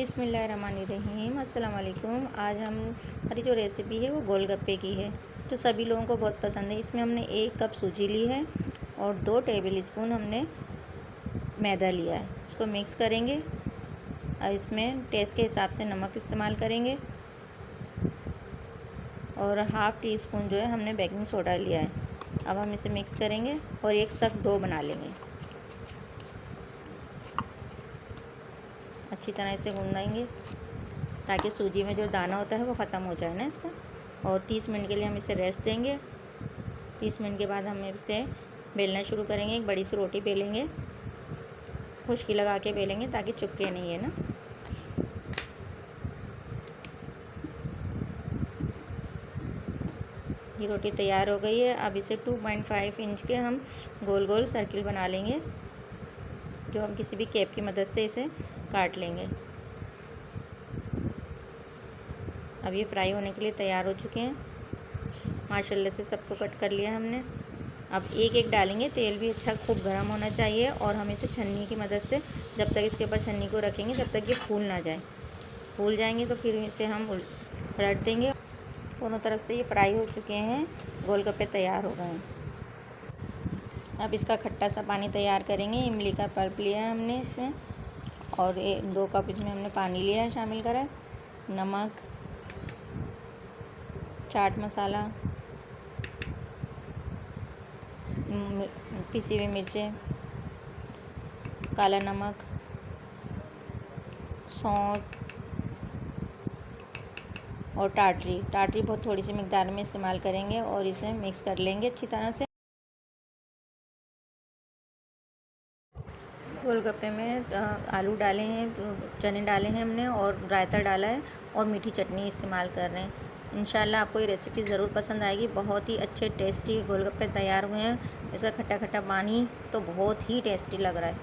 बिस्मिल्लाहिर्रहमानिर्रहीम अस्सलाम वालेकुम। आज हमारी जो रेसिपी है वो गोलगप्पे की है, जो सभी लोगों को बहुत पसंद है। इसमें हमने 1 कप सूजी ली है और 2 टेबल स्पून हमने मैदा लिया है। इसको मिक्स करेंगे। अब इसमें टेस्ट के हिसाब से नमक इस्तेमाल करेंगे और हाफ़ टी स्पून जो है हमने बेकिंग सोडा लिया है। अब हम इसे मिक्स करेंगे और एक सख्त डो बना लेंगे। अच्छी तरह से गूँदेंगे ताकि सूजी में जो दाना होता है वो ख़त्म हो जाए ना इसका। और 30 मिनट के लिए हम इसे रेस्ट देंगे। 30 मिनट के बाद हम इसे बेलना शुरू करेंगे। एक बड़ी सी रोटी बेलेंगे, खुश्की लगा के बेलेंगे ताकि चिपके नहीं है ना। ये रोटी तैयार हो गई है। अब इसे 2.5 इंच के हम गोल गोल सर्किल बना लेंगे, जो हम किसी भी कैप की मदद से इसे काट लेंगे। अब ये फ्राई होने के लिए तैयार हो चुके हैं। माशाल्लाह से सबको कट कर लिया हमने। अब एक एक डालेंगे। तेल भी अच्छा खूब गर्म होना चाहिए और हम इसे छन्नी की मदद से जब तक इसके ऊपर छन्नी को रखेंगे जब तक ये फूल ना जाए। फूल जाएंगे तो फिर इसे हम पलट देंगे। दोनों तरफ से ये फ्राई हो चुके हैं, गोलगप्पे तैयार हो गए हैं। अब इसका खट्टा सा पानी तैयार करेंगे। इमली का पल्प लिया है हमने इसमें और 2 कप इसमें हमने पानी लिया है शामिल करा। नमक, चाट मसाला, पिसी हुई मिर्चें, काला नमक, सौंठ और टाटरी बहुत थोड़ी सी मिकदार में इस्तेमाल करेंगे और इसे मिक्स कर लेंगे अच्छी तरह से। गोलगप्पे में आलू डाले हैं, चने डाले हैं हमने और रायता डाला है और मीठी चटनी इस्तेमाल कर रहे हैं। इंशाल्लाह आपको ये रेसिपी ज़रूर पसंद आएगी। बहुत ही अच्छे टेस्टी गोलगप्पे तैयार हुए हैं। इसका खट्टा खट्टा पानी तो बहुत ही टेस्टी लग रहा है।